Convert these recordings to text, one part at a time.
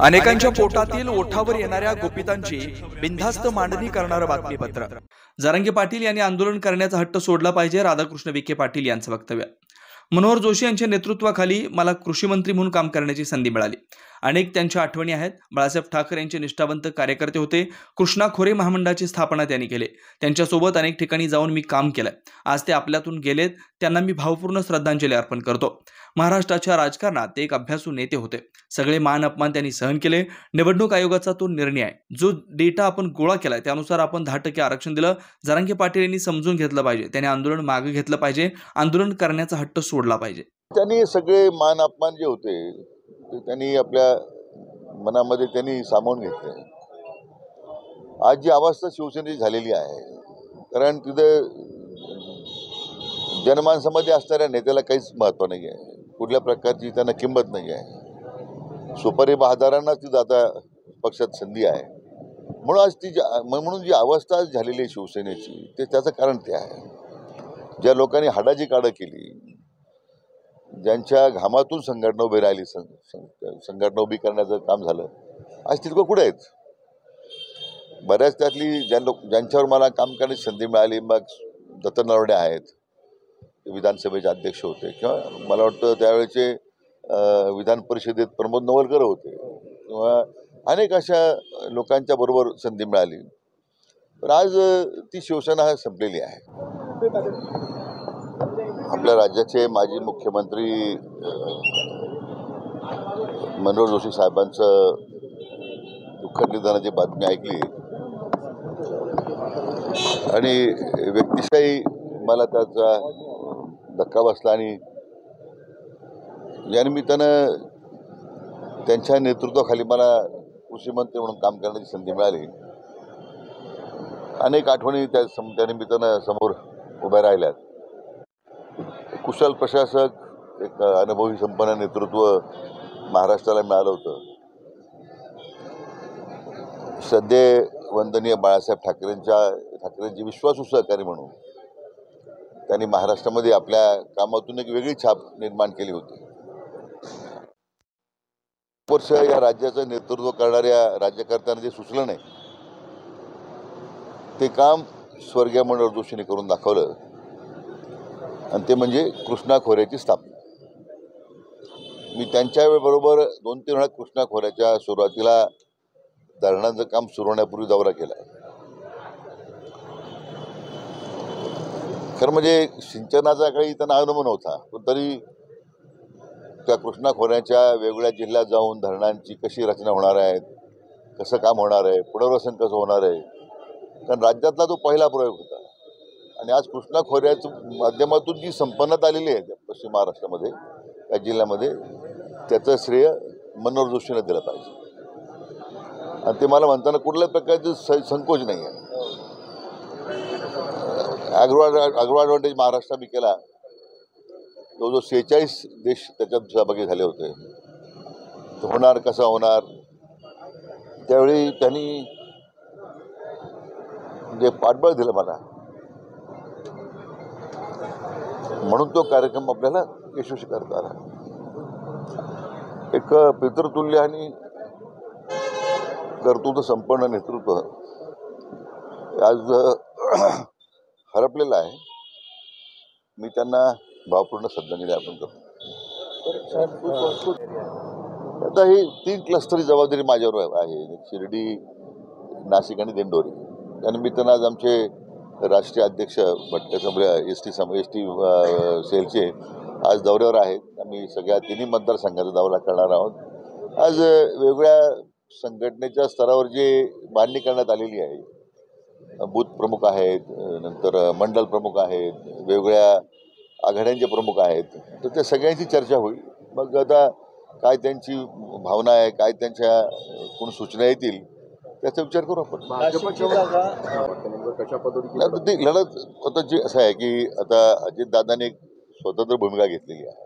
अनेकांच्या पोटातील ओठावर येणाऱ्या गोपितांची बिनधास्त मांडणी करणारं बातमीपत्र। जरांगे पाटील यांनी आंदोलन करण्याचा हट्ट सोडला पाहिजे, राधाकृष्ण विखे पाटील यांचं वक्तव्य। मनोहर जोशी यांच्या नेतृत्वाखाली मला कृषी मंत्री म्हणून काम करण्याची संधी मिळाली। अनेक त्यांच्या आठवणी आहेत। बाळासाहेब ठाकरे यांचे निष्ठावंत कार्यकर्ते होते। कृष्णा खोरे महामंडळाची स्थापना त्यांनी केली। त्यांच्यासोबत अनेक ठिकाणी जाऊन मी काम केलंय। आज ते आपल्यातून गेलेत, त्यांना मी भावपूर्ण श्रद्धांजली अर्पण करतो। महाराष्ट्राच्या राजकारणात ते एक अभ्यासू नेते होते। सगळे मान अपमान त्यांनी सहन केले। निवडणूक आयोगाचा तो निर्णय आहे, जो डेटा आपण गोळा केलाय त्यानुसार आपण 10% आरक्षण दिलं। जरांगे पाटील यांनी समजून घेतलं पाहिजे, त्यांनी आंदोलन मागे घेतलं पाहिजे, आंदोलन करण्याचा हट्ट सोडला पाहिजे। त्यांनी सगळे मान अपमान जे होते ते त्यांनी आपल्या मनामध्ये त्यांनी सामावून घेतले। आज जी अवस्था शिवसेनेची झालेली आहे, कारण तिथे जनमानसामध्ये असणाऱ्या नेत्याला काहीच महत्त्व नाही आहे, कुठल्या प्रकारची त्यांना किंमत नाही आहे। सुपारी बहादारांना ती आता पक्षात संधी आहे, म्हणून आज म्हणून जी अवस्था आज झालेली आहे शिवसेनेची, ते त्याचं कारण ते आहे। ज्या लोकांनी हाडाची काढं केली, ज्यांच्या घामातून संघटना उभी राहिली, संघटना उभी करण्याचं काम झालं, आज ती लोक कुठे आहेत? बऱ्याच त्यातली ज्यांच्यावर मला काम करण्याची संधी मिळाली, मग दत्त नरवडे आहेत, विधानसभेचे अध्यक्ष होते, किंवा मला वाटतं त्यावेळेचे विधान परिषदेत प्रमोद नवलकर होते, किंवा अनेक अशा लोकांच्या बरोबर संधी मिळाली। पण आज ती शिवसेना संपलेली आहे। आपल्या राज्याचे माजी मुख्यमंत्री मनोहर जोशी साहेबांचं दुःखद निधनाची बातमी ऐकली आणि व्यक्तिशही मला त्याचा धक्का बसला आणि या निमित्तानं त्यांच्या नेतृत्वाखाली मला कृषी मंत्री म्हणून काम करण्याची संधी मिळाली। अनेक आठवणी त्या निमित्तानं समोर उभ्या राहिल्यात। कुशल प्रशासक, एक अनुभवी संपन्न नेतृत्व महाराष्ट्राला मिळालं होतं। सध्या वंदनीय बाळासाहेब ठाकरेंची विश्वासू सहकारी म्हणून त्यांनी महाराष्ट्रामध्ये आपल्या कामातून एक वेगळी छाप निर्माण केली होती। वर्ष या राज्याचं नेतृत्व करणाऱ्या राज्यकर्त्यांना जे सुचलं नाही, ते काम स्वर्गीय मनोहर जोशींनी करून दाखवलं, आणि ते म्हणजे कृष्णा खोऱ्याची स्थापना। मी त्यांच्याबरोबर 2-3 वेळा कृष्णा खोऱ्याच्या सुरुवातीला धरणांचं काम सुरू होण्यापूर्वी दौरा केला। खरं म्हणजे सिंचनाचा काही त्यांना अनुभव नव्हता, पण तरी त्या कृष्णा खोऱ्याच्या वेगवेगळ्या जिल्ह्यात जाऊन धरणांची कशी रचना होणार आहे, कसं काम होणार आहे, पुनर्वसन कसं होणार आहे, कारण राज्यातला तो पहिला प्रयोग होता। आणि आज कृष्णा खोऱ्याच्या माध्यमातून जी संपन्नता आलेली आहे पश्चिम महाराष्ट्रामध्ये, या जिल्ह्यामध्ये, त्याचं श्रेय मनोहर जोशींना दिलं पाहिजे। आणि ते मला म्हणताना कुठल्याच प्रकारचे संकोच नाही आहे। ॲग्रो ॲडव्हान्टेज महाराष्ट्राने केला, जो 46 देश त्याच्यात सहभागी झाले होते। तो होणार कसा होणार, त्यावेळी त्यांनी जे पाठबळ दिलं मला, म्हणून तो कार्यक्रम आपल्याला यशस्वी करता आला। एक पितृतुल्य आणि कर्तृत्व संपन्न नेतृत्व आज हरपलेलं आहे। मी त्यांना भावपूर्ण श्रद्धांजली अर्पण करतो। आता ही 3 क्लस्टरची जबाबदारी माझ्यावर आहे, शिर्डी, नाशिक आणि दिंडोरी। या निमित्तानं आज आमचे राष्ट्रीय अध्यक्ष भटके एसटी सेलचे आज दौऱ्यावर आहेत। आम्ही सगळ्या 3 मतदारसंघाचा दौरा करणार आहोत। आज वेगवेगळ्या संघटनेच्या स्तरावर जे मांडणी करण्यात आलेली आहे, बूथ प्रमुख आहेत, नंतर मंडल प्रमुख आहेत, वेगवेगळ्या आघाड्यांचे प्रमुख आहेत, तर त्या सगळ्यांची चर्चा होईल। मग आता काय त्यांची भावना आहे, काय त्यांच्या कोण सूचना येतील, त्याचा विचार करू आपण। ती लढत आता जी असं आहे की आता अजितदादांनी एक स्वतंत्र भूमिका घेतलेली आहे,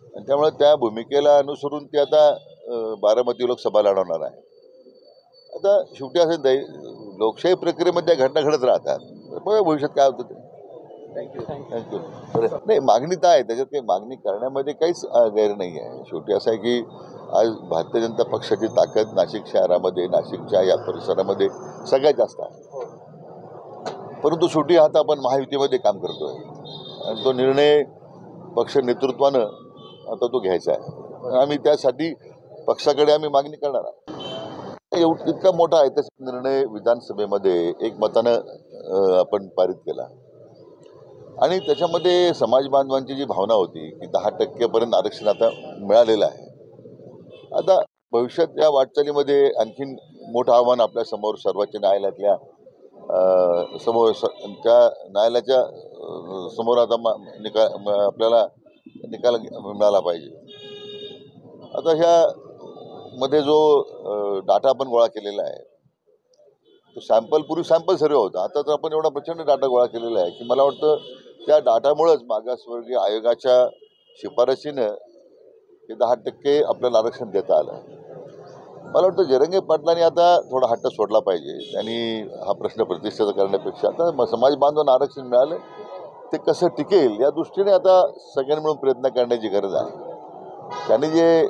आणि त्यामुळे त्या भूमिकेला अनुसरून ते आता बारामती लोकसभा लढवणार आहे। आता शेवटी असं लोकशाही प्रक्रियेमध्ये घटना घडत राहतात, बघा भविष्यात काय होतं ते। थँक्यू. नाही, मागणी तर आहे, त्याच्यात काही मागणी करण्यामध्ये काहीच गैर नाही आहे. शेवटी असं आहे की आज भारतीय जनता पक्षाची ताकद नाशिक शहरामध्ये, नाशिकच्या या परिसरामध्ये सगळ्यात जास्त आहे. परंतु शेवटी आता आपण महायुतीमध्ये काम करतोय आणि तो निर्णय पक्ष नेतृत्वानं आता तो घ्यायचा आहे. आम्ही त्यासाठी पक्षाकडे आम्ही मागणी करणार आहोत. इतका मोठा ऐतिहासिक निर्णय विधानसभेमध्ये एकमतानं आपण पारित केला आणि त्याच्यामध्ये समाज बांधवांची जी भावना होती की 10% आरक्षण आता मिळालेलं आहे. आता भविष्यात या वाटचालीमध्ये आणखीन मोठं आव्हान आपल्या समोर सर्वोच्च न्यायालयातल्या त्या न्यायालयाच्या समोर आता आपल्याला निकाल मिळाला पाहिजे. आता ह्या मध्ये जो डाटा आपण गोळा केलेला आहे तो पूर्वी सॅम्पल सर्वे होता. आता तर आपण एवढा प्रचंड डाटा गोळा केलेला आहे की मला वाटतं त्या डाटामुळेच मागासवर्गीय आयोगाच्या शिफारशीनं हे 10% आपल्याला आरक्षण देता आलं. मला वाटतं जरंगे पाटलांनी आता थोडा हट्ट सोडला पाहिजे. त्यांनी हा प्रश्न प्रतिष्ठित करण्यापेक्षा आता समाज बांधवांना आरक्षण मिळालं ते कसं टिकेल या दृष्टीने आता सगळ्यांनी मिळून प्रयत्न करण्याची गरज आहे. त्यांनी जे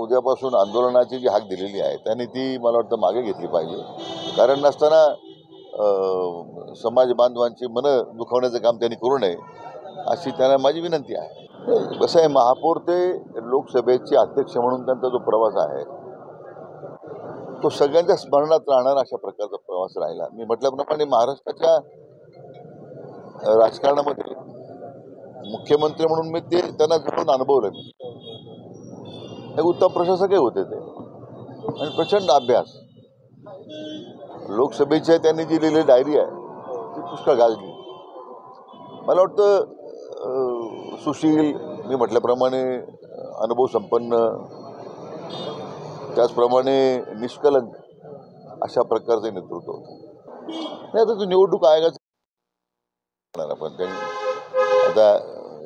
उद्यापासून आंदोलनाची जी हाक दिलेली आहे त्यांनी ती मला वाटतं मागे घेतली पाहिजे. कारण नसताना समाज बांधवांची मनं दुखवण्याचं काम त्यांनी करू नये अशी त्यांना माझी विनंती आहे. कसं आहे, महापौर ते लोकसभेचे अध्यक्ष म्हणून त्यांचा जो प्रवास आहे तो सगळ्यांच्या स्मरणात राहणार अशा प्रकारचा प्रवास राहिला. मी म्हटल्याप्रमाणे महाराष्ट्राच्या राजकारणामध्ये मुख्यमंत्री म्हणून मी त्यांना जवळून अनुभवलं. हे उत्तम प्रशासकही होते ते आणि प्रचंड अभ्यास. लोकसभेच्या त्यांनी जी लिहिलेली डायरी आहे ती पुष्कळ गाजली. मला वाटतं सुशील, मी म्हटल्याप्रमाणे अनुभव संपन्न, त्याचप्रमाणे निष्कलंक अशा प्रकारचं नेतृत्व होतं. नाही आता तो निवडणूक आयोगाचा आपण त्यांनी आता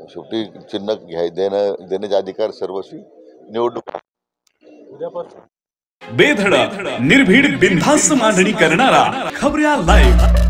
शेवटी चिन्ह देण्याचा अधिकार सर्वस्वी निवडणूक. बेधडक निर्भीड बिनधास्त मांडणी करणारा खबऱ्या लाईव्ह.